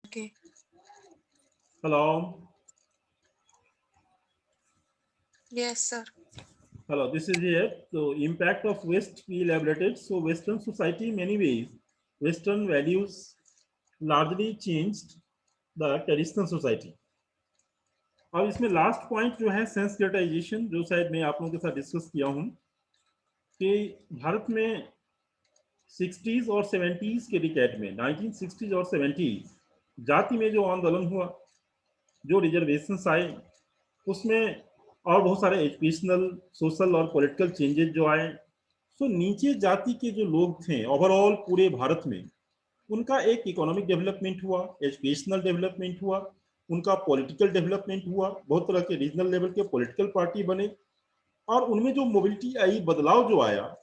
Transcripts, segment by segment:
Okay. Hello. Yes, sir. Hello, this is here. So, impact of West we elaborated. So, Western society in many ways, Western values largely changed the traditional society. अब इसमें last point जो है sensitisation, जो शायद मैं आप लोगों के साथ डिस्कस किया हूं कि भारत में 60s और 70s के डिकेड में 1960s और 70s जाति में जो आंदोलन हुआ, जो रिजर्वेशंस आए, उसमें और बहुत सारे एजुकेशनल, सोशल और पॉलिटिकल चेंजेस जो आए, सो नीचे जाति के जो लोग थे ओवरऑल पूरे भारत में, उनका एक इकोनॉमिक डेवलपमेंट हुआ, एजुकेशनल डेवलपमेंट हुआ, उनका पॉलिटिकल डेवलपमेंट हुआ, बहुत तरह के रीजनल लेवल के पॉलिटिकल पार्टी बने और उनमें जो मोबिलिटी आई, बदलाव जो आया,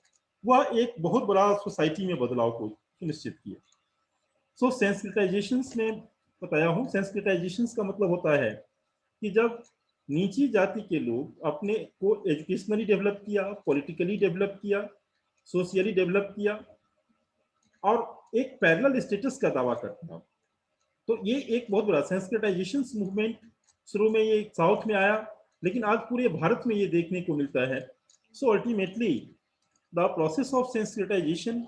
वह एक बहुत बड़ा सोसाइटी में बदलाव को सुनिश्चित किया। सो सेंसिटाइजेशंस में बताया हूँ, सेंसिटाइजेशंस का मतलब होता है कि जब नीची जाति के लोग अपने को एजुकेशनली डेवलप किया, पॉलिटिकली डेवलप किया, सोशली डेवलप किया और एक पैरेलल स्टेटस का दावा करता, तो ये एक बहुत बड़ा सेंसिटाइजेशन मूवमेंट शुरू में ये साउथ में आया, लेकिन आज पूरे भारत में ये देखने को मिलता है। So ultimately the process of sensitisation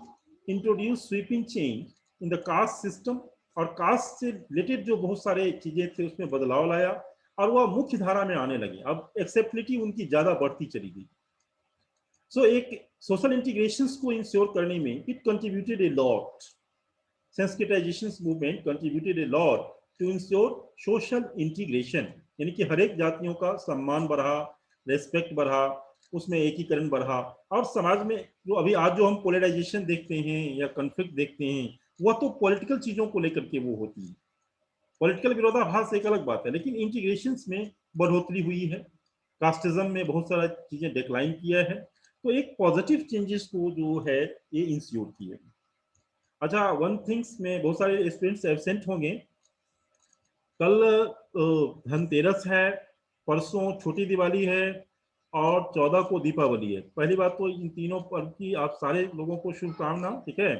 introduce sweeping change in the caste system, और कास्ट से रिलेटेड जो बहुत सारे चीजें थे उसमें बदलाव लाया और वह मुख्य धारा में आने लगी। अब एक्सेप्टेबिलिटी उनकी ज्यादा बढ़ती चली गई। सो एक सोशल इंटीग्रेशंस को इंश्योर करने में it contributed a lot, sensitisation movement contributed a lot to ensure social integration, यानी कि हर एक जातियों का सम्मान बढ़ा, रेस्पेक्ट बढ़ा, उसमें एकीकरण बढ़ा और समाज में जो अभी आज जो हम पोलराइजेशन देखते हैं या कॉन्फ्लिक्ट देखते हैं, वह तो पॉलिटिकल चीजों को लेकर के वो होती है। पॉलिटिकल विरोधाभास एक अलग बात है, लेकिन इंटीग्रेशन में बढ़ोतरी हुई है, कास्टिज्म में बहुत सारा चीजें डिक्लाइन किया है, तो एक पॉजिटिव चेंजेस को जो है ये इंश्योर किए। अच्छा, वन थिंग्स में बहुत सारे स्टूडेंट्स एब्सेंट होंगे। कल धनतेरस है, परसों छोटी दिवाली है और 14 को दीपावली है। पहली बात तो इन तीनों पर्व की आप सारे लोगों को शुभकामना, ठीक है।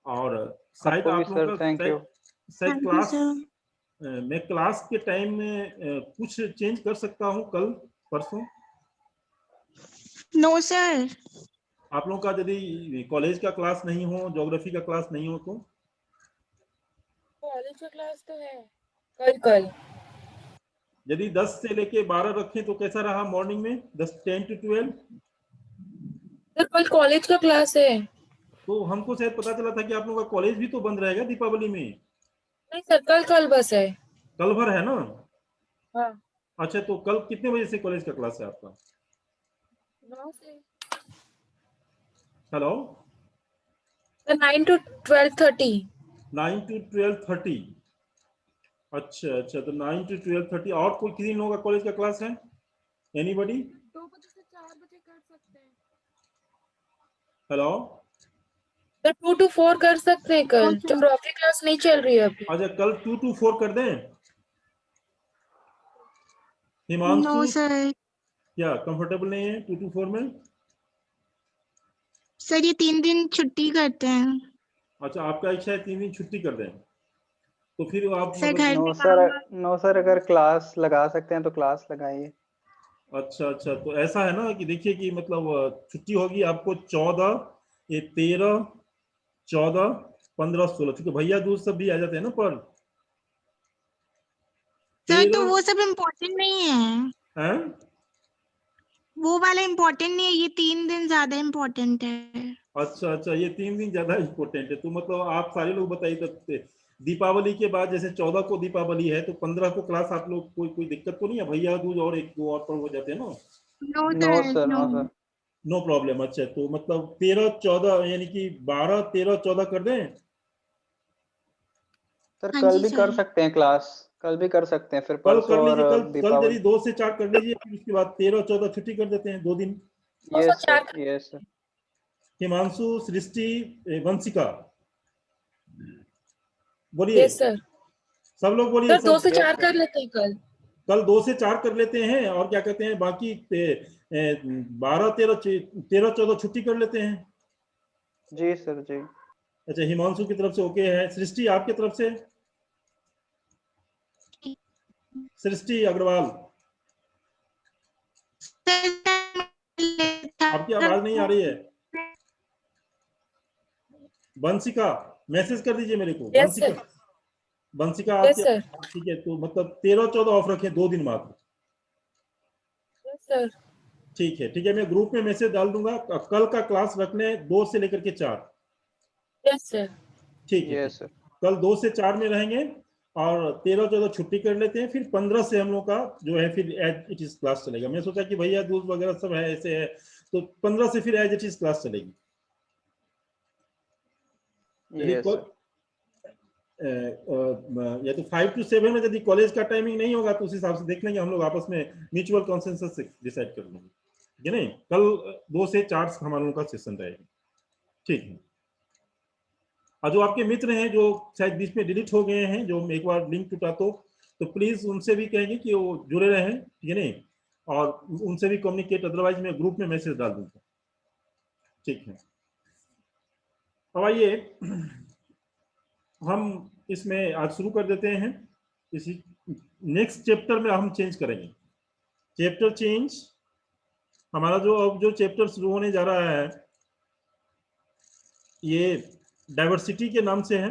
और शायद आप लोगों का शायद क्लास, मैं क्लास के टाइम में कुछ चेंज कर सकता हूं कल परसों? No sir. आप लोगों का यदि कॉलेज का क्लास नहीं हो, ज्योग्राफी का क्लास नहीं हो, तो कॉलेज का क्लास तो है कल। यदि 10 से लेके 12 रखें तो कैसा रहा मॉर्निंग में, 10 to 12? सर कल कॉलेज का क्लास है। तो हमको शायद पता चला था कि आप लोगों का कॉलेज भी तो बंद रहेगा दीपावली में। नहीं सर, कल बस है। कल भर है ना? हाँ। अच्छा, तो कल कितने बजे से कॉलेज का क्लास है आपका? 9 से। हेलो? 9 to 12:30। 9 to 12:30। अच्छा, तो 9 to 12:30। और कोई किसी लोगों का कॉलेज का क्लास है? एनीबॉडी? 2 बजे से 4 बजे कर सकते हैं। हेलो? सर 2 to 4 कर सकते हैं कल, ज्योग्राफी क्लास नहीं चल रही है अभी। अच्छा, कल 2 to 4 कर दें? हिमांशु? No sir. क्या कंफर्टेबल नहीं है 2 to 4 में? सर ये 3 दिन छुट्टी करते हैं। अच्छा, आपका इच्छा है 3 दिन छुट्टी कर दें, तो फिर आप सर मतलब नो सर, अगर क्लास लगा सकते हैं तो क्लास लगाइए। अच्छा, तो ऐसा है ना कि देखिए कि मतलब छुट्टी होगी आपको 14, ये 13, 14, 15, 16, क्योंकि भैया दूज सब भी आ जाते हैं ना पर सर तो वो सब इम्पोर्टेंट नहीं है। हैं? वो वाला इम्पोर्टेंट नहीं है, ये 3 दिन ज्यादा इम्पोर्टेंट है। अच्छा, ये 3 दिन ज्यादा इम्पोर्टेंट है। तो मतलब आप सारे लोग बताइए, तो दीपावली के बाद जैसे 14 को दीपावली है तो 15 को क्लास आप लोग कोई दिक्कत तो नहीं है? भैया दूज और 1-2 और पर्व हो जाते हैं ना? No sir. No problem. अच्छा, तो मतलब 13, 14 यानी कि 12, 13, 14 कर दें? सर कल भी कर सकते हैं क्लास, कल भी कर सकते हैं, फिर कल परसों कर लीजिए, और कल दीपावली। यदि 2 से 4 कर लीजिए, फिर उसके बाद 13, 14 छुट्टी कर देते हैं, 2 दिन। Yes sir. हिमांशु, सृष्टि, वंशिका, बोलिए। Yes sir. सब लोग बोलिए। सर 2 से 4 कर लेते हैं कल 2 से 4 कर लेते हैं, और क्या कहते हैं बाकी 12, 13, 14 छुट्टी कर लेते हैं। जी सर जी। अच्छा, हिमांशु की तरफ से ओके है। सृष्टि आपकी तरफ से? सृष्टि अग्रवाल, आपकी आवाज नहीं आ रही है। बंसिका, मैसेज कर दीजिए मेरे को। Yes, sir. बंसिका Yes, आपके, sir. ठीक है, तो मतलब 13-14 ऑफ रखें, 2 दिन मात्र। Yes, sir. ठीक है, ठीक है, मैं ग्रुप में मैसेज डाल दूंगा। कल का क्लास रखने 2 से लेकर के 4। Yes, sir. ठीक है, यस सर। कल 2 से 4 में रहेंगे और 13-14 छुट्टी कर लेते हैं। फिर 15 से हम लोग का जो है फिर एज इट इज क्लास चलेगा। मैं सोचा कि भैया दूध वगैरह सब है, ऐसे है, तो 15 से फिर एज इट इज क्लास चलेगी। यदि यस सर। या तो 5 to 7 में यदि कॉलेज का टाइमिंग नहीं होगा तो उस हिसाब से देख लेंगे हम लोग, आपस में म्यूचुअल कॉन्सेंसस से डिसाइड कर लेंगे, ठीक है नहीं। कल 2 से 4 हमारे लोगों का सेशन रहेगा, ठीक है। और जो आपके मित्र हैं जो शायद बीच में डिलीट हो गए हैं, जो एक बार लिंक टूटा तो प्लीज उनसे भी कहेंगे कि वो जुड़े रहें, ठीक है नहीं, और उनसे भी कम्युनिकेट, अदरवाइज मैं ग्रुप में मैसेज डाल दूंगा, ठीक है। अब आइए हम इसमें आज शुरू कर देते हैं। इसी नेक्स्ट चैप्टर में हम चेंज करेंगे, चैप्टर चेंज। हमारा जो अब जो चैप्टर शुरू होने जा रहा है ये डाइवर्सिटी के नाम से है।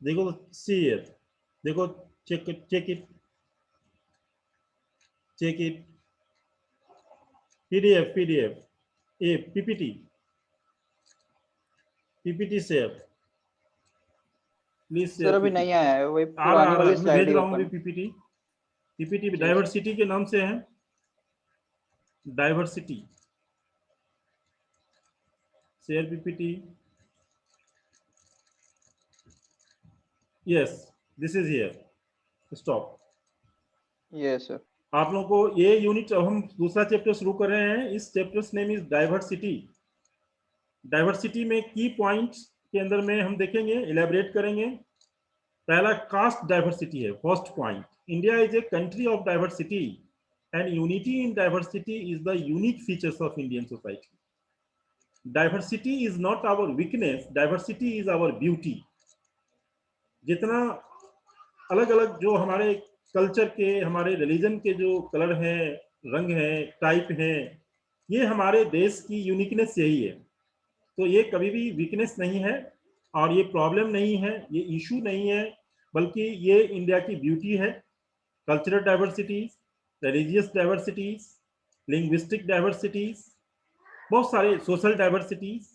देखो सी इट, देखो चेक इट, पीडीएफ ये PPT share please share. Sir अभी नहीं आया है, वही आ रहा पुरानी वाली मैं स्लाइड भेज ही रहा हूँ अभी। ओपन। पीपीटी डाइवर्सिटी के नाम से है, diversity share PPT. Yes, this is here, stop. Yes sir. आप लोगों को ये यूनिट, अब हम दूसरा चैप्टर शुरू कर रहे हैं। इस chapter name is diversity. Diversity में की पॉइंट्स के अंदर में हम देखेंगे, इलेबरेट करेंगे। पहला कास्ट डाइवर्सिटी है, first point. India is a country of diversity and unity in diversity is the unique features of Indian society. Diversity is not our weakness, diversity is our beauty. जितना अलग अलग जो हमारे culture के, हमारे religion के जो कलर हैं, रंग हैं, टाइप हैं, ये हमारे देश की यूनिकनेस यही है। तो ये कभी भी वीकनेस नहीं है और ये प्रॉब्लम नहीं है, ये इशू नहीं है, बल्कि ये इंडिया की ब्यूटी है। Cultural diversities, religious diversities, linguistic diversities, बहुत सारे सोशल डाइवर्सिटीज।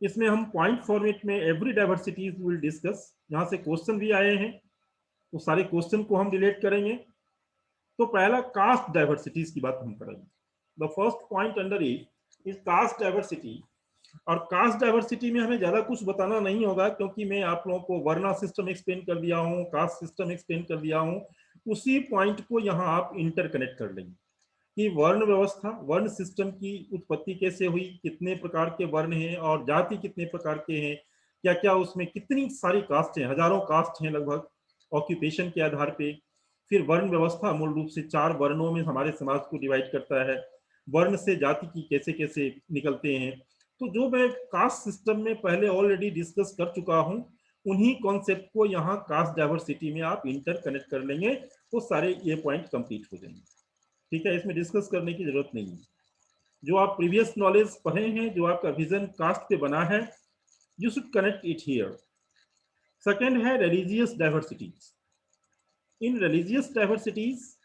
इसमें हम पॉइंट फॉर्मेट में एवरी डाइवर्सिटीज विल डिस्कस। यहाँ से क्वेश्चन भी आए हैं, तो सारे क्वेश्चन को हम रिलेट करेंगे। तो पहला कास्ट डाइवर्सिटीज की बात हम करेंगे। The first point under is caste diversity. और कास्ट डाइवर्सिटी में हमें ज्यादा कुछ बताना नहीं होगा, क्योंकि मैं आप लोगों को वर्ना सिस्टम एक्सप्लेन कर दिया हूँ, कास्ट सिस्टम एक्सप्लेन कर दिया हूँ। उसी पॉइंट को यहाँ आप इंटरकनेक्ट कर लेंगे कि वर्ण व्यवस्था, वर्ण सिस्टम की उत्पत्ति कैसे हुई, कितने प्रकार के वर्ण हैं और जाति कितने प्रकार के हैं, क्या क्या उसमें कितनी सारी कास्ट हैं, हजारों कास्ट हैं लगभग ऑक्यूपेशन के आधार पे। फिर वर्ण व्यवस्था मूल रूप से 4 वर्णों में हमारे समाज को डिवाइड करता है। वर्ण से जाति की कैसे कैसे निकलते हैं, तो जो मैं कास्ट सिस्टम में पहले ऑलरेडी डिस्कस कर चुका हूं, उन्हीं कॉन्सेप्ट को यहाँ कास्ट डाइवर्सिटी में आप इंटरकनेक्ट कर लेंगे तो सारे ये पॉइंट कंप्लीट हो जाएंगे, ठीक है। इसमें डिस्कस करने की जरूरत नहीं है। जो आप प्रीवियस नॉलेज पढ़े हैं, जो आपका विजन कास्ट पे बना है, you should connect it here. Second है religious diversities. In religious diversities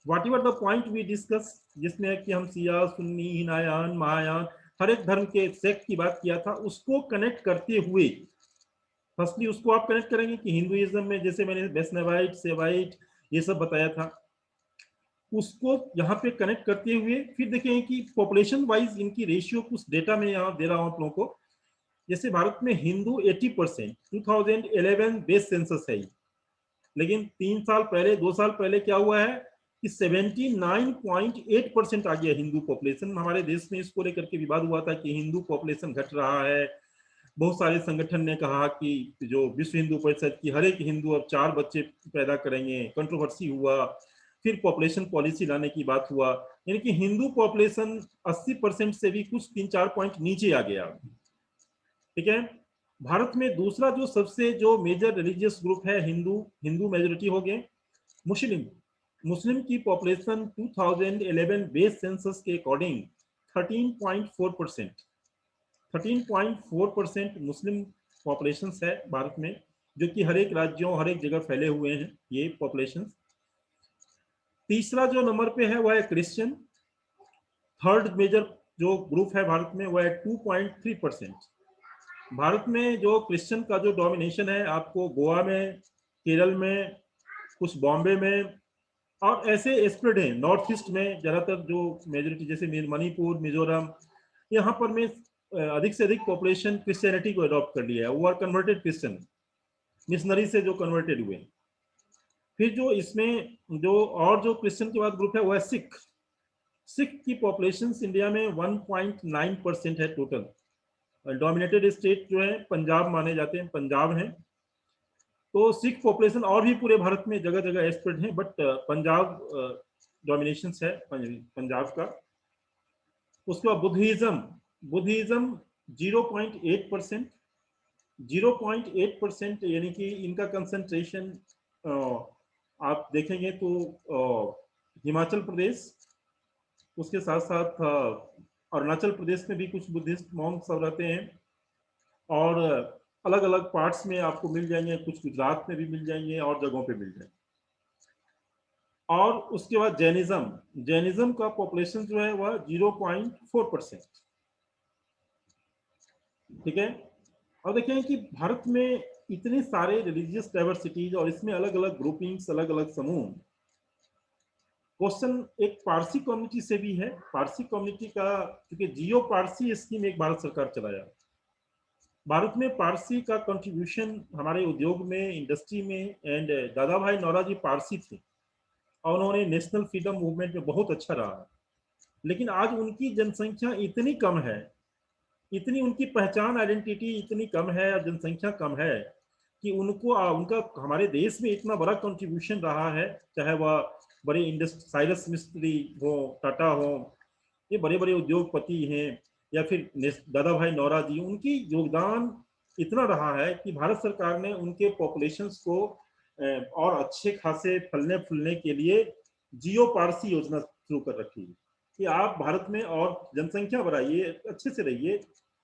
whatever the point we discuss, जिसमें कि हम सिया, सुन्नी, हिनायान, महायान, हर एक धर्म के सेक्ट की बात किया था, उसको कनेक्ट करते हुए फर्स्टली उसको आप कनेक्ट करेंगे कि हिंदुइज्म में जैसे मैंने वैष्णवाइट, सेवाइट ये सब बताया था, उसको यहाँ पे कनेक्ट करते हुए फिर देखेंगे कि पॉपुलेशन वाइज इनकी रेशियो कुछ डेटा में यहाँ दे रहा हूँ आप लोगों को। जैसे भारत में हिंदू 80%, 2011 बेस सेंसस है, लेकिन 3 साल पहले, 2 साल पहले क्या हुआ है कि 79.8% आ गया हिंदू पॉपुलेशन हमारे देश में। इसको लेकर के विवाद हुआ था कि हिंदू पॉपुलेशन घट रहा है। बहुत सारे संगठन ने कहा कि जो विश्व हिंदू परिषद की हर एक हिंदू अब 4 बच्चे पैदा करेंगे, कंट्रोवर्सी हुआ। फिर पॉपुलेशन पॉलिसी लाने की बात हुआ, यानी कि हिंदू पॉपुलेशन 80% से भी कुछ 3-4 पॉइंट नीचे आ गया, ठीक है। भारत में दूसरा जो सबसे जो मेजर रिलीजियस ग्रुप है, हिंदू मेजोरिटी हो गए। मुस्लिम की पॉपुलेशन 2011 बेस सेंसस के अकॉर्डिंग 13.4% मुस्लिम पॉपुलेशन है भारत में, जो कि हर एक राज्यों हर एक जगह फैले हुए हैं ये पॉपुलेशन। तीसरा जो नंबर पे है वह है क्रिश्चियन। थर्ड मेजर जो ग्रुप है भारत में वह है 2.3%। भारत में जो क्रिश्चियन का जो डोमिनेशन है आपको गोवा में, केरल में, कुछ बॉम्बे में और ऐसे स्प्रेड है नॉर्थ ईस्ट में ज्यादातर जो मेजोरिटी, जैसे मणिपुर, मिजोरम, यहाँ पर में अधिक से अधिक पॉपुलेशन क्रिश्चियनिटी को अडॉप्ट कर लिया है। वो आर कन्वर्टेड क्रिश्चियन, मिशनरी से जो कन्वर्टेड हुए। फिर जो इसमें जो क्रिश्चियन के बाद ग्रुप है वो है सिख की पॉपुलेशन इंडिया में 1.9% है टोटल। डोमिनेटेड स्टेट जो है पंजाब माने जाते हैं, पंजाब है। तो सिख पॉपुलेशन और भी पूरे भारत में जगह जगह स्प्रेड है, बट पंजाब डोमिनेशन है पंजाब का। उसके बाद बुद्धिज्म 0.8%। 0.8% यानी कि इनका कंसंट्रेशन आप देखेंगे तो हिमाचल प्रदेश, उसके साथ साथ अरुणाचल प्रदेश में भी कुछ बुद्धिस्ट मॉन्क सब रहते हैं, और अलग अलग पार्ट्स में आपको मिल जाएंगे, कुछ गुजरात में भी मिल जाएंगे और जगहों पे मिल जाएंगे। और उसके बाद जैनिज्म का पॉपुलेशन जो है वह 0.4%। ठीक है। और देखें कि भारत में इतने सारे रिलीजियस डाइवर्सिटीज और इसमें अलग अलग ग्रुपिंग्स, अलग अलग समूह। क्वेश्चन एक पारसी कम्युनिटी से भी है। पारसी कम्युनिटी का, क्योंकि जियो पारसी स्कीम एक भारत सरकार चलाया। भारत में पारसी का कंट्रीब्यूशन हमारे उद्योग में, इंडस्ट्री में, एंड दादा भाई नौरोजी पारसी थे और उन्होंने नेशनल फ्रीडम मूवमेंट में बहुत अच्छा रहा। लेकिन आज उनकी जनसंख्या इतनी कम है, इतनी उनकी पहचान, आइडेंटिटी इतनी कम है और जनसंख्या कम है कि उनका हमारे देश में इतना बड़ा कंट्रीब्यूशन रहा है, चाहे वह बड़े साइरस मिस्त्री हो, टाटा हो, ये बड़े बड़े उद्योगपति हैं, या फिर दादा भाई नौरोजी, उनकी योगदान इतना रहा है कि भारत सरकार ने उनके पॉपुलेशंस को और अच्छे खासे फलने फूलने के लिए जियो पारसी योजना शुरू कर रखी है कि आप भारत में और जनसंख्या बढ़ाइए, अच्छे से रहिए।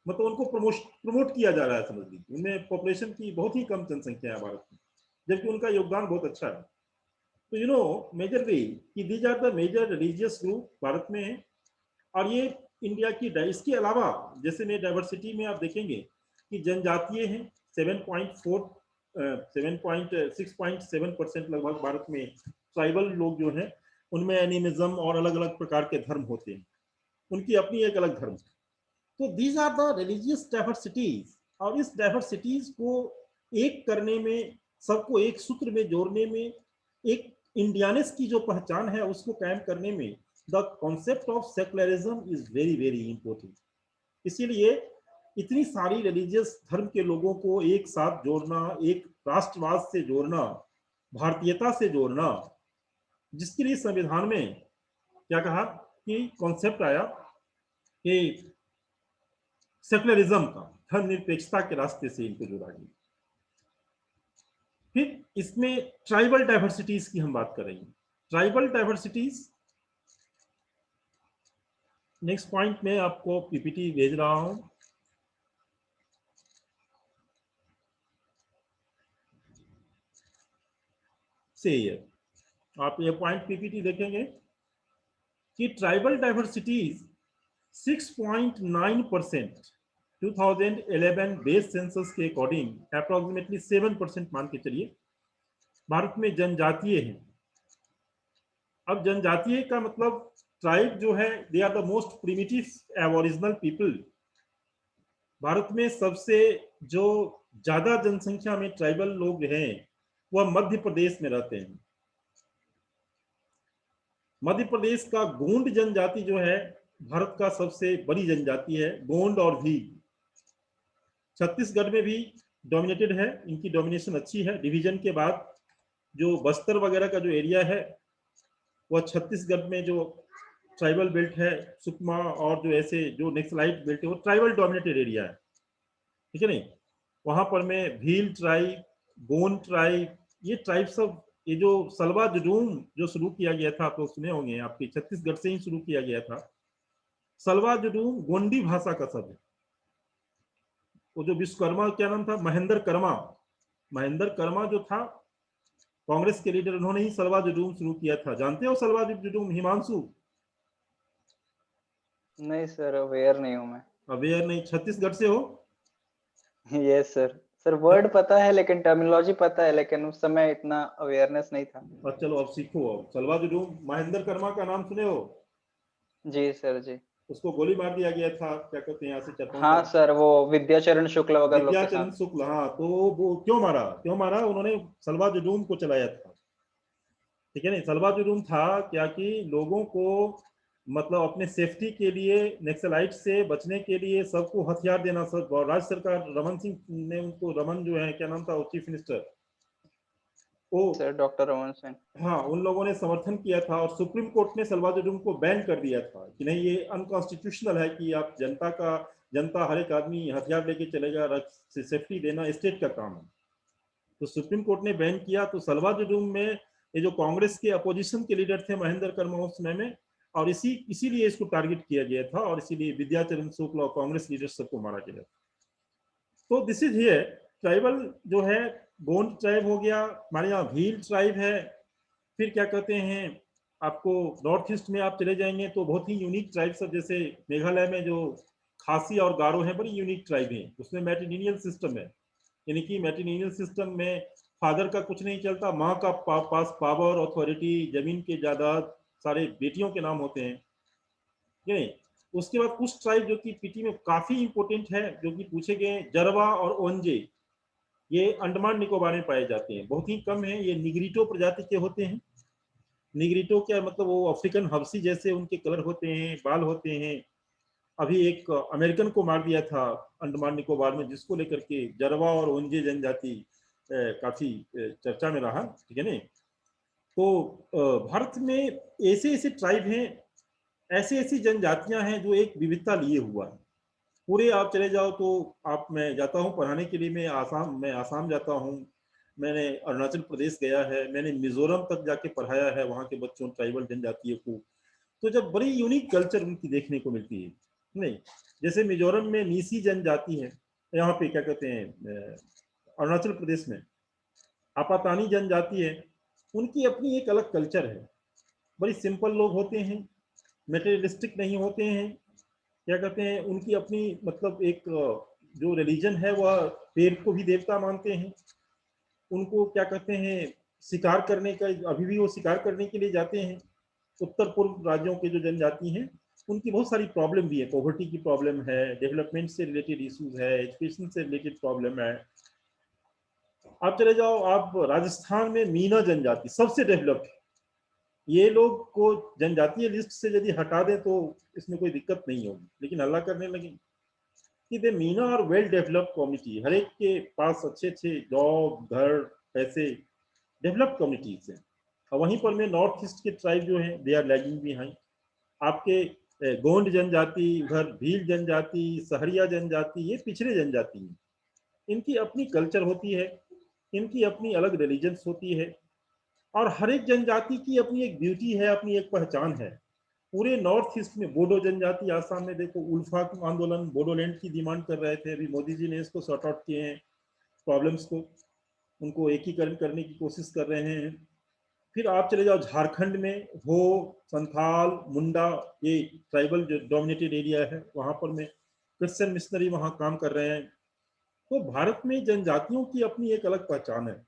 मतलब उनको प्रमोट किया जा रहा है, समझ लीजिए। उनमें पॉपुलेशन की बहुत ही कम जनसंख्या है भारत में, जबकि उनका योगदान बहुत अच्छा है। तो मेजरली कि these are the major religious group Bharat में है। और ये इंडिया की, इसके अलावा जैसे में डाइवर्सिटी में आप देखेंगे कि जनजातीय हैं 6.7% लगभग भारत में। ट्राइबल लोग जो हैं उनमें एनिमिज्म और अलग अलग प्रकार के धर्म होते हैं, उनकी अपनी एक अलग धर्म। तो these are the religious diversities. और इस डाइवर्सिटीज को एक करने में, सबको एक सूत्र में जोड़ने में, एक इंडियानेस की जो पहचान है उसको कायम करने में the concept of secularism is very very important. इसीलिए इतनी सारी रिलीजियस धर्म के लोगों को एक साथ जोड़ना, एक राष्ट्रवाद से जोड़ना, भारतीयता से जोड़ना, जिसके लिए संविधान में क्या कहा कि कॉन्सेप्ट आया कि सेकुलरिज्म का, धर्मनिरपेक्षता के रास्ते से इनको जोड़ा गया। फिर इसमें ट्राइबल डाइवर्सिटीज की हम बात कर रहे हैं। ट्राइबल डाइवर्सिटीज, नेक्स्ट पॉइंट में आपको पीपीटी भेज रहा हूं। से आप ये पॉइंट पीपीटी देखेंगे कि ट्राइबल डाइवर्सिटीज 6.9% 2011 बेस सेंसस के अकॉर्डिंग अप्रोक्सीमेटली 7% मान के चलिए भारत में जनजातीय हैं। अब जनजातीय का मतलब ट्राइब जो है, they are the most primitive aboriginal people. Bharat में सबसे जो ज्यादा जनसंख्या में ट्राइबल लोग हैं वह मध्य प्रदेश में रहते हैं। मध्य प्रदेश का गोंड जनजाति जो है भारत का सबसे बड़ी जनजाति है, गोंड और भील। छत्तीसगढ़ में भी डोमिनेटेड है, इनकी डोमिनेशन अच्छी है। डिवीजन के बाद जो बस्तर वगैरह का जो एरिया है वह छत्तीसगढ़ में जो ट्राइबल बेल्ट है, सुकमा और जो ऐसे जो नेक्सलाइट बेल्ट है, वो ट्राइबल डोमिनेटेड एरिया है, ठीक है नहीं। वहां पर में भील ट्राइब, गोंड ट्राइब, ये ट्राइब सब, ये जो सलवा जुडूम जो शुरू किया गया था, आप लोग सुने होंगे, आपके छत्तीसगढ़ से ही शुरू किया गया था। सलवा जुडूम गोंडी भाषा का शब्द है। वो जो विश्वकर्मा, क्या नाम था, महेंद्र कर्मा, महेंद्र कर्मा जो था कांग्रेस के लीडर, उन्होंने ही सलवा जुडूम शुरू किया था। जानते हो सलवा जुडूम, हिमांशु? नहीं सर, अवेयर नहीं हूँ मैं। अवेयर नहीं? छत्तीसगढ़ से हो? Yes sir. सर वर्ड पता है, लेकिन टर्मिनोलॉजी पता है, लेकिन उस समय इतना अवेयरनेस नहीं था। और चलो अब सीखो। अब सलवा जुडूम, महेंद्र कर्मा का नाम सुने हो? जी सर जी। उसको गोली मार दिया गया था, क्या कहते हैं, यहाँ से 4-5 हाँ साल। सर, वो विद्याचरण शुक्ल वगैरह लोग के विद्याचरण साथ। शुक्ल, हाँ। तो वो क्यों मारा, क्यों मारा? उन्होंने सलवा जुडूम को चलाया था, ठीक है नहीं? सलवा जुडूम था क्या कि लोगों को मतलब अपने सेफ्टी के लिए, नक्सलाइट से बचने के लिए सबको हथियार देना। सब राज्य सरकार, रमन सिंह ने उनको, रमन जो है, क्या नाम था वो चीफ मिनिस्टर, वो, सर डॉक्टर रमन सिंह। हाँ, उन लोगों ने समर्थन किया था और सुप्रीम कोर्ट ने सलवा जुडूम को बैन कर दिया था कि नहीं, ये अनकॉन्स्टिट्यूशनल है कि आप जनता हर एक आदमी हथियार लेके चलेगा, सेफ्टी देना स्टेट का काम है। तो सुप्रीम कोर्ट ने बैन किया। तो सलवा जुडूम में ये जो कांग्रेस के अपोजिशन के लीडर थे महेंद्र कर्मा उस समय में, और इसीलिए इसको टारगेट किया गया था, और इसीलिए विद्याचरण शुक्ल और कांग्रेस लीडर सबको मारा गया। तो दिस इज हियर ट्राइबल जो है, गोंड ट्राइब हो गया, हमारे यहाँ भील ट्राइब है। फिर क्या कहते हैं, आपको नॉर्थ ईस्ट में आप चले जाएंगे तो बहुत ही यूनिक ट्राइब सब, जैसे मेघालय में जो खासी और गारो है, बड़ी यूनिक ट्राइब है। उसमें मैट्रिलिनियल सिस्टम है, यानी कि मैट्रिलिनियल सिस्टम में फादर का कुछ नहीं चलता, माँ का पास पावर, अथॉरिटी, जमीन के जायदाद सारे बेटियों के नाम होते हैं, नहीं? उसके बाद कुछ ट्राइब जो कि पीटी में काफी इंपोर्टेंट है, जो कि पूछे गए, जरवा और ओंजे, ये अंडमान निकोबार में पाए जाते हैं, बहुत ही कम है। ये निग्रिटो प्रजाति के होते हैं। निग्रिटो क्या मतलब, वो अफ्रीकन हबसी जैसे उनके कलर होते हैं, बाल होते हैं। अभी एक अमेरिकन को मार दिया था अंडमान निकोबार में, जिसको लेकर के जरवा और ओंजे जनजाति काफी चर्चा में रहा, ठीक है नहीं? तो भारत में ऐसे ऐसे ट्राइब हैं, ऐसी ऐसी जनजातियां हैं जो एक विविधता लिए हुआ है। पूरे आप चले जाओ तो, आप, मैं जाता हूँ पढ़ाने के लिए, मैं आसाम जाता हूँ, मैंने अरुणाचल प्रदेश गया है, मैंने मिजोरम तक जाके पढ़ाया है वहाँ के बच्चों, ट्राइबल जनजातियों को। तो जब बड़ी यूनिक कल्चर उनकी देखने को मिलती है, नहीं? जैसे मिजोरम में नीसी जनजाति है, यहाँ पे क्या कहते हैं अरुणाचल प्रदेश में आपातानी जनजाति है, उनकी अपनी एक अलग कल्चर है। बड़ी सिंपल लोग होते हैं, मेटेरियलिस्टिक नहीं होते हैं, क्या कहते हैं, उनकी अपनी मतलब एक जो रिलीजन है वह पेड़ को भी देवता मानते हैं। उनको क्या कहते हैं, शिकार करने का, अभी भी वो शिकार करने के लिए जाते हैं। उत्तर पूर्व राज्यों के जो जनजाति हैं, उनकी बहुत सारी प्रॉब्लम भी है, पॉवर्टी की प्रॉब्लम है, डेवलपमेंट से रिलेटेड इश्यूज है, एजुकेशन से रिलेटेड प्रॉब्लम है। आप चले जाओ, आप राजस्थान में मीना जनजाति सबसे डेवलप्ड है। ये लोग को जनजातीय लिस्ट से यदि हटा दें तो इसमें कोई दिक्कत नहीं होगी, लेकिन हल्ला करने लगे कि दे मीना और वेल डेवलप्ड कम्युनिटी, हर एक के पास अच्छे अच्छे जॉब, घर, पैसे, डेवलप्ड कम्युनिटीज हैं। और वहीं पर में नॉर्थ ईस्ट के ट्राइब जो हैं, दे आर लैगिंग बिहाइंड। आपके गोंड जनजाति, उधर भील जनजाति, सहरिया जनजाति, ये पिछड़े जनजाति हैं। इनकी अपनी कल्चर होती है, इनकी अपनी अलग रिलीजन्स होती है, और हर एक जनजाति की अपनी एक ब्यूटी है, अपनी एक पहचान है। पूरे नॉर्थ ईस्ट में बोडो जनजाति, आसाम में देखो, उल्फा आंदोलन बोडोलैंड की डिमांड कर रहे थे, अभी मोदी जी ने इसको सॉर्ट आउट किए हैं, प्रॉब्लम्स को, उनको एकीकरण करने की कोशिश कर रहे हैं। फिर आप चले जाओ झारखंड में, हो, संथाल, मुंडा, ये ट्राइबल जो डोमिनेटेड एरिया है, वहां पर में क्रिश्चियन मिशनरी वहां काम कर रहे हैं। तो भारत में जनजातियों की अपनी एक अलग पहचान है,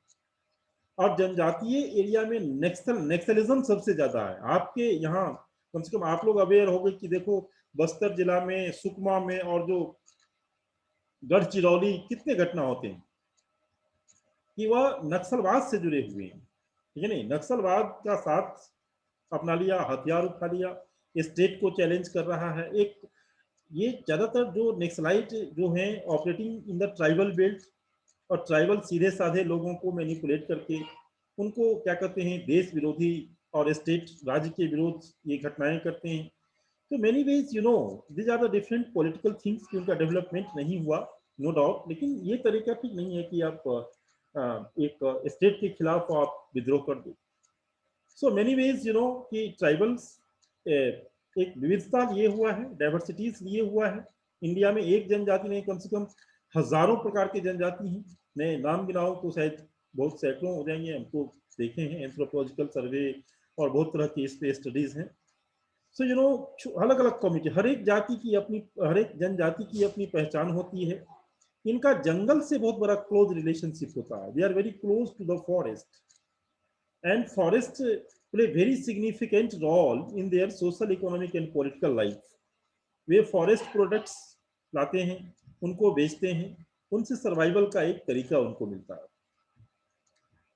और जनजातीय एरिया में नेक्सलिज्म सबसे ज्यादा है। आपके यहाँ कम से कम आप लोग अवेयर हो गए कि देखो, बस्तर जिला में, सुकमा में, और जो गढ़चिरौली, कितने घटना होते हैं कि वह नक्सलवाद से जुड़े हुए हैं, ठीक है नहीं? नक्सलवाद का साथ अपना लिया, हथियार उठा लिया, स्टेट को चैलेंज कर रहा है। एक ये ज्यादातर जो नक्सलाइट जो हैं operating in the tribal belt, और ट्राइबल सीधे साधे लोगों को मैनिपुलेट करके उनको क्या कहते हैं, देश विरोधी और स्टेट, राज्य के विरोध ये घटनाएं करते हैं। तो many ways, you know, these are the different political things कि उनका डेवलपमेंट नहीं हुआ। नो डाउट, लेकिन ये तरीका ठीक नहीं है कि आप एक स्टेट के खिलाफ आप विद्रोह कर दो। सो मेनी वेज कि ट्राइबल्स एक विविधता लिए हुआ है, डाइवर्सिटीज लिए हुआ है। इंडिया में एक जनजाति नहीं, कम से कम हजारों प्रकार की जनजाति हैं। मैं नाम गिनाऊं तो शायद बहुत सैकड़ों हो जाएंगे, हमको देखे हैं एंथ्रोपोलॉजिकल सर्वे और बहुत तरह की इस पे स्टडीज हैं। सो अलग अलग कम्युनिटी, हर एक जाति की अपनी, हर एक जनजाति की अपनी पहचान होती है। इनका जंगल से बहुत बड़ा क्लोज रिलेशनशिप होता है। They are very close to the forest and forest play very significant role in their social, economic and political life. वे फॉरेस्ट प्रोडक्ट्स लाते हैं, उनको बेचते हैं, उनसे सर्वाइवल का एक तरीका उनको मिलता है।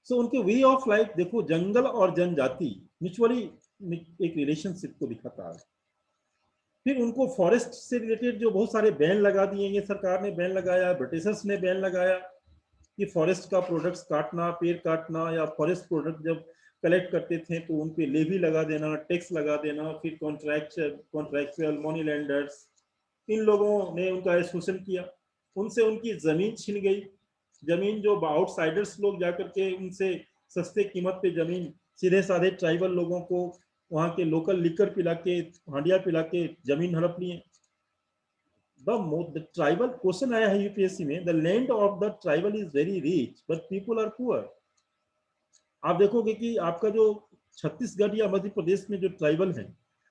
सो उनके वे ऑफ लाइफ देखो, जंगल और जनजाति म्यूचुअली एक रिलेशनशिप को दिखाता है। फिर उनको फॉरेस्ट से रिलेटेड जो बहुत सारे बैन लगा दिए, ये सरकार ने बैन लगाया, ब्रिटिशर्स ने बैन लगाया कि फॉरेस्ट का प्रोडक्ट्स काटना, पेड़ काटना या फॉरेस्ट प्रोडक्ट जब कलेक्ट करते थे तो उन पे लेवी लगा देना, टैक्स लगा देना। फिर कॉन्ट्रैक्चुअल मनी लैंडर्स, इन लोगों ने उनका शोषण किया, उनसे उनकी जमीन छीन गई। जमीन जो आउटसाइडर्स लोग जाकर के उनसे सस्ते कीमत पे जमीन सीधे साधे ट्राइबल लोगों को वहां के लोकल लिकर पिला के, हांडिया पिला के जमीन हड़प लिए। द ट्राइबल क्वेश्चन आया है यूपीएससी में, the land of the tribal is very rich but people are poor. आप देखोगे कि आपका जो छत्तीसगढ़ या मध्य प्रदेश में जो ट्राइबल है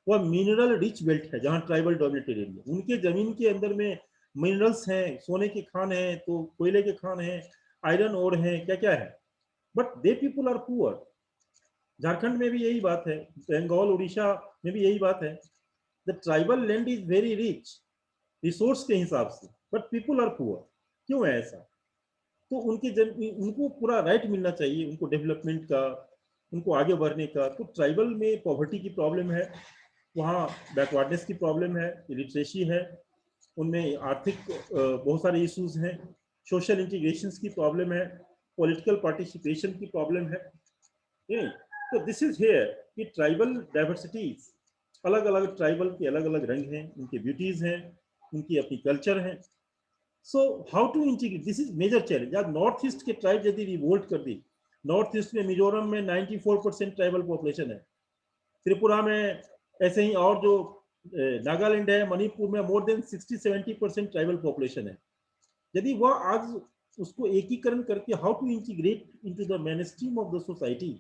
वह मिनरल रिच बेल्ट है, जहां ट्राइबल डोमिनेटेड एरिया। उनके जमीन के अंदर में मिनरल्स हैं, सोने के खान हैं, तो कोयले के खान हैं, आयरन ओर है, क्या क्या है, but the people are poor. Jharkhand में भी यही बात है, बंगाल उड़ीसा में भी यही बात है। The tribal land is very rich resource के हिसाब से, बट पीपल आर पुअर। क्यों है ऐसा? तो उनको पूरा राइट मिलना चाहिए, उनको डेवलपमेंट का, उनको आगे बढ़ने का। तो ट्राइबल में पॉवर्टी की प्रॉब्लम है, वहाँ बैकवर्डनेस की प्रॉब्लम है, इलिटरेसी है, उनमें आर्थिक बहुत सारे इश्यूज हैं, सोशल इंटीग्रेशन की प्रॉब्लम है, पॉलिटिकल पार्टिसिपेशन की प्रॉब्लम है। तो दिस इज हियर कि ट्राइबल डाइवर्सिटीज, अलग अलग ट्राइबल के अलग अलग रंग हैं, उनके ब्यूटीज हैं, उनकी अपनी कल्चर है। So how to integrate, this is major challenge. आज नॉर्थ ईस्ट के ट्राइब यदि रिवोल्ट कर दी, नॉर्थ ईस्ट में मिजोरम में 94% ट्राइबल पॉपुलेशन है, त्रिपुरा में ऐसे ही, और जो नागालैंड है, मणिपुर में मोर देन 60-70% ट्राइबल पॉपुलेशन है। यदि वह आज उसको एकीकरण करके how to integrate into the mainstream of the society.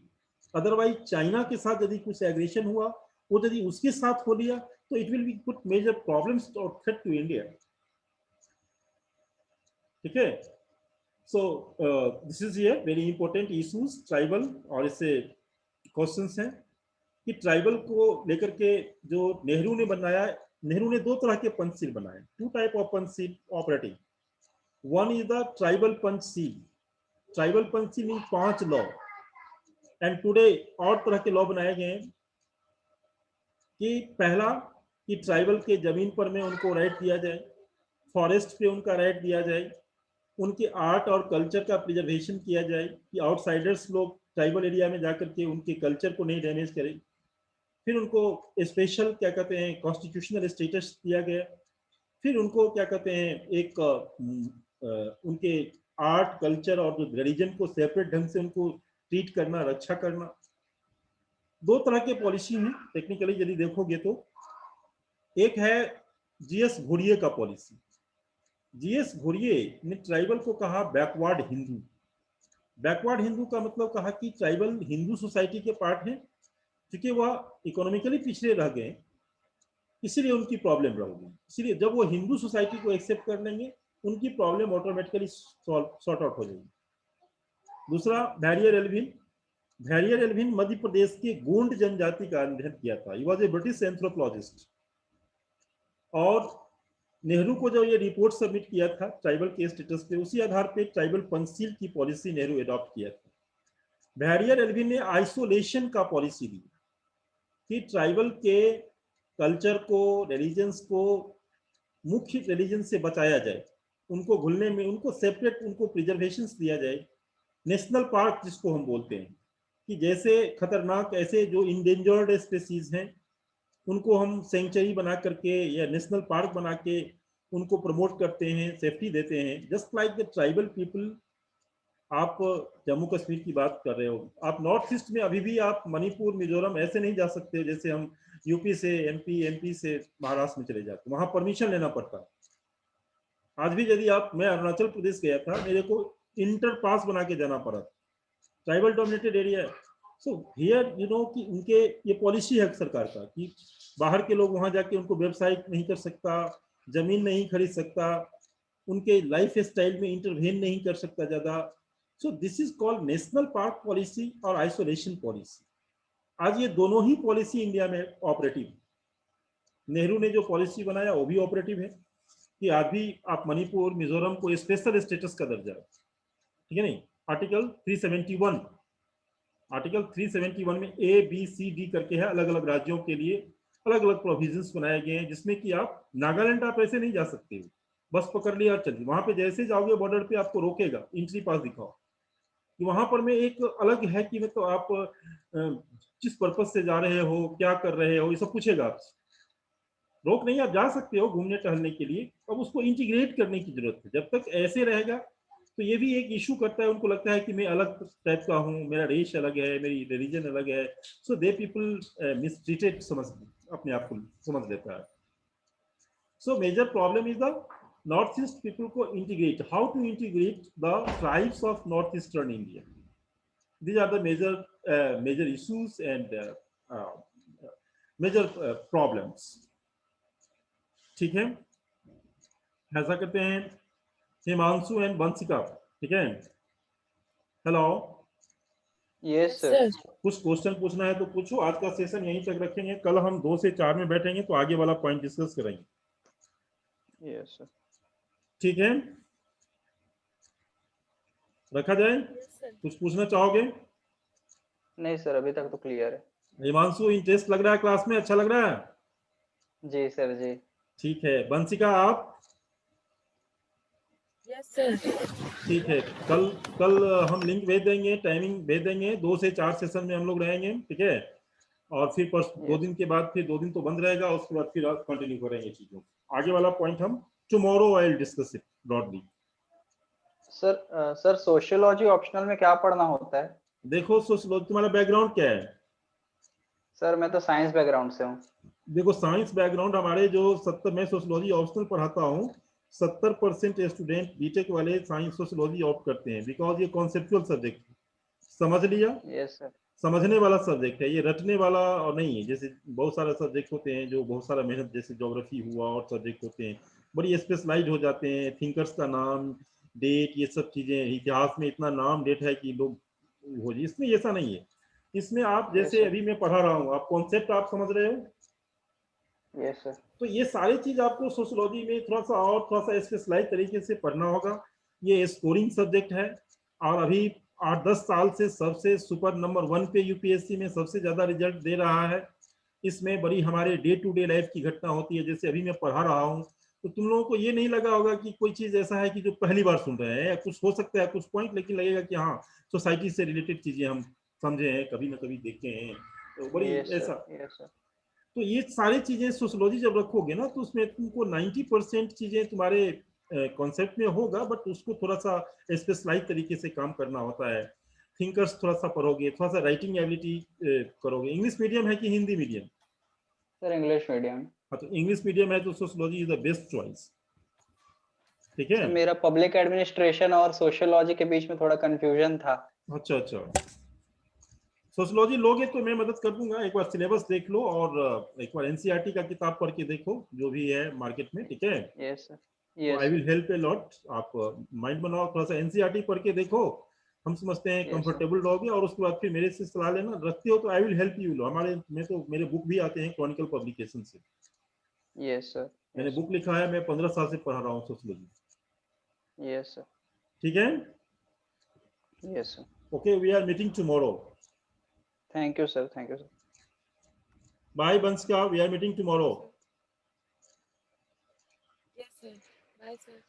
Otherwise China के साथ यदि कुछ एग्रेशन हुआ, वो यदि उसके साथ हो लिया, तो it will be put major problems और थ्रेट टू इंडिया। ठीक है? So this is here very important issues tribal, और इससे क्वेश्चंस हैं कि ट्राइबल को लेकर के जो नेहरू ने बनाया, नेहरू ने दो तरह के पंचशील बनाए, two type of Panchsheel operating. One is the tribal Panchsheel. Tribal Panchsheel mean 5 law, and today और तरह के लॉ बनाए गए हैं कि पहला कि ट्राइबल के जमीन पर में उनको राइट दिया जाए, फॉरेस्ट पे उनका राइट दिया जाए, उनके आर्ट और कल्चर का प्रिजर्वेशन किया जाए कि आउटसाइडर्स लोग ट्राइबल एरिया में जाकर के उनके कल्चर को नहीं डैमेज करें। फिर उनको स्पेशल क्या कहते हैं कॉन्स्टिट्यूशनल स्टेटस दिया गया। फिर उनको क्या कहते हैं एक उनके आर्ट कल्चर और जो रिलीजन को सेपरेट ढंग से उनको ट्रीट करना, रक्षा करना। दो तरह के पॉलिसी हैं टेक्निकली यदि देखोगे तो। एक है जीएस घुरिये का पॉलिसी। जीएस घुरिये ने ट्राइबल को कहा बैकवर्ड हिंदू। बैकवर्ड हिंदू का मतलब कहा कि ट्राइबल हिंदू सोसाइटी के पार्ट हैं, क्योंकि वह इकोनॉमिकली पिछड़े रह गए, इसीलिए उनकी प्रॉब्लम रहोगी। इसलिए जब वो हिंदू सोसाइटी को एक्सेप्ट कर लेंगे, उनकी प्रॉब्लम ऑटोमेटिकली सॉर्ट आउट हो जाएगी। दूसरा barrier Alvin. Barrier Alvin Madhya Pradesh के गोंड जनजाति का अध्ययन किया था। He was a British anthropologist, और नेहरू को जो ये रिपोर्ट सबमिट किया था ट्राइबल के स्टेटस पे, उसी आधार पे ट्राइबल पंचशील की पॉलिसी नेहरू अडॉप्ट किया था। बैरियर एल्विन ने आइसोलेशन का पॉलिसी दी कि ट्राइबल के कल्चर को, रिलीजन्स को मुख्य रिलीजन से बचाया जाए, उनको घुलने में, उनको सेपरेट, उनको प्रिजर्वेशन दिया जाए। नेशनल पार्क जिसको हम बोलते हैं, कि जैसे खतरनाक ऐसे जो इंडेंजर्ड स्पीसीज हैं उनको हम सेंचुरी बना करके या नेशनल पार्क बना के उनको प्रमोट करते हैं, सेफ्टी देते हैं, just like the tribal people. आप जम्मू कश्मीर की बात कर रहे हो, आप नॉर्थ ईस्ट में अभी भी आप मणिपुर, मिजोरम ऐसे नहीं जा सकते जैसे हम यूपी से, एमपी से महाराष्ट्र में चले जाते, वहां परमिशन लेना पड़ता है। आज भी यदि आप, मैं अरुणाचल प्रदेश गया था, मेरे को इंटर पास बना के जाना पड़ा, ट्राइबल डोमिनेटेड एरिया है। सो हियर यू नो कि उनके ये पॉलिसी है सरकार का कि बाहर के लोग वहां जाके उनको व्यवसाय नहीं कर सकता, जमीन नहीं खरीद सकता, उनके लाइफ स्टाइल में इंटरवेन नहीं कर सकता ज्यादा। सो this is called national park policy और आइसोलेशन पॉलिसी। आज ये दोनों ही पॉलिसी इंडिया में ऑपरेटिव। नेहरू ने जो पॉलिसी बनाया वो भी ऑपरेटिव है कि आज भी आप मणिपुर, मिजोरम को स्पेशल स्टेटस का दर्जा है, ठीक है नहीं। आर्टिकल 371, आर्टिकल 371 में ए बी सी डी करके है, अलग अलग राज्यों के लिए अलग अलग प्रोविजंस बनाए गए हैं, जिसमें कि आप नागालैंड आप ऐसे नहीं जा सकते हो, बस पकड़ लिया और चलिए। वहां पे जैसे जाओगे बॉर्डर पे आपको रोकेगा, एंट्री पास दिखाओ। कि वहां पर में एक अलग है कि तो आप किस पर्पज से जा रहे हो, क्या कर रहे हो, ये सब पूछेगा आपसे। रोक नहीं, आप जा सकते हो घूमने टहलने के लिए, अब उसको इंटीग्रेट करने की जरूरत है। जब तक ऐसे रहेगा तो ये भी एक इशू करता है, उनको लगता है कि मैं अलग टाइप का हूँ, मेरा रेस अलग है, मेरी रिलीजन अलग है। सो दे पीपल मिसट्रीटेड, समझ अपने आप को समझ लेता है। So major problem is the north east people को integrate, how to integrate the tribes of north eastern India. These are the major issues and major problems। ठीक है, ऐसा करते हैं हिमांशु एंड वंशिका, ठीक है। Hello, yes sir. कुछ क्वेश्चन पूछना है तो पूछो। आज का सेशन यहीं तक रखेंगे, कल हम 2 से 4 में बैठेंगे तो आगे वाला पॉइंट डिस्कस करेंगे। Yes sir. ठीक है, रखा जाए। कुछ पूछना चाहोगे? नहीं सर, अभी तक तो क्लियर है। हिमांशु, इंटरेस्ट लग रहा है क्लास में, अच्छा लग रहा है? जी सर जी। ठीक है, वंशिका आप? Yes sir. ठीक है, कल हम लिंक भेज देंगे, टाइमिंग भेज देंगे, 2 से 4 सेशन में हम लोग रहेंगे, ठीक है। और फिर 2 दिन के बाद, फिर 2 दिन तो बंद रहेगा, उसके बाद फिर कंटिन्यू करेंगे चीजों। आगे वाला पॉइंट हम tomorrow I will discuss it broadly. Sir sociology optional में क्या पढ़ना होता है? देखो सोशियोलॉजी, तुम्हारा बैकग्राउंड क्या है? सर मैं तो साइंस बैकग्राउंड से हूँ। देखो साइंस बैकग्राउंड, हमारे जो 70, मैं सोशियोलॉजी ऑप्शनल पढ़ाता हूँ, 70% स्टूडेंट बीटेक वाले साइंस सोशियोलॉजी ऑप्ट करते हैं, बिकॉज ये कॉन्सेप्चुअल सब्जेक्ट, समझ लिया, यस सर। समझने वाला सब्जेक्ट है, ये रटने वाला और नहीं है। जैसे बहुत सारे सब्जेक्ट होते हैं जो बहुत सारा मेहनत, जैसे ज्योग्राफी हुआ और सब्जेक्ट होते हैं बड़ी स्पेशलाइज हो जाते हैं, थिंकर्स का नाम, डेट, ये सब चीजें, इतिहास में इतना नाम डेट है कि लोग हो जी। इसमें ऐसा नहीं है, इसमें आप जैसे अभी मैं पढ़ा रहा हूँ, आप कॉन्सेप्ट आप समझ रहे हो। Yes sir. तो ये सारी चीज आपको सोशियोलॉजी में थोड़ा सा स्पेशलाइज तरीके से पढ़ना होगा। ये स्कोरिंग सब्जेक्ट है और अभी 8-10 साल से सबसे सुपर नंबर 1 पे यूपीएससी में सबसे ज्यादा रिजल्ट दे रहा है। इसमें बड़ी हमारे डे टू डे लाइफ की घटना होती है, जैसे अभी मैं पढ़ा रहा हूँ, तो तुम लोगों को ये नहीं लगा होगा कि कोई चीज ऐसा है कि जो पहली बार सुन रहे हैं, या कुछ हो सकता है कुछ पॉइंट, लेकिन लगेगा कि हाँ सोसाइटी से रिलेटेड चीजें हम समझे हैं, कभी ना कभी देखे हैं, तो बड़ी ऐसा। Yes sir. तो ये सारी चीजें सोशियोलॉजी जब रखोगे ना, तो उसमें तुमको 90% चीजें तुम्हारे कॉन्सेप्ट में होगा, बट उसको थोड़ा सा स्पेशलाइज तरीके से काम करना होता है। थिंकर्स थोड़ा सा पढ़ोगे, थोड़ा सा राइटिंग एबिलिटी करोगे। इंग्लिश मीडियम है कि Hindi medium? Sir English medium. हाँ, तो इंग्लिश मीडियम है तो sociology is the best choice, ठीक है। सर मेरा पब्लिक एडमिनिस्ट्रेशन और सोशियोलॉजी के बीच में थोड़ा कंफ्यूजन था। अच्छा अच्छा, सोशियोलॉजी लोगे तो मैं मदद कर दूंगा। एक बार सिलेबस देख लो और एक बार एनसीईआरटी का किताब पढ़ के देखो जो भी है मार्केट में, ठीक है। Yes sir. तो I will help a lot. आप माइंड बनाओ, थोड़ा सा एनसीईआरटी पढ़ के देखो, हम समझते हैं कंफर्टेबल रहोगे, और उसके बाद फिर मेरे से सलाह लेना। रखते हो तो आई विल हेल्प यू। हमारे में तो मेरे बुक भी आते हैं क्रॉनिकल पब्लिकेशन से। Yes sir. मैंने बुक लिखा है, मैं 15 साल से पढ़ा रहा हूँ सोशियोलॉजी। Yes sir. ठीक है, yes sir. Okay, we are meeting tomorrow. Thank you sir. Thank you sir. Bye Bansika, we are meeting tomorrow. Yes sir. Bye sir.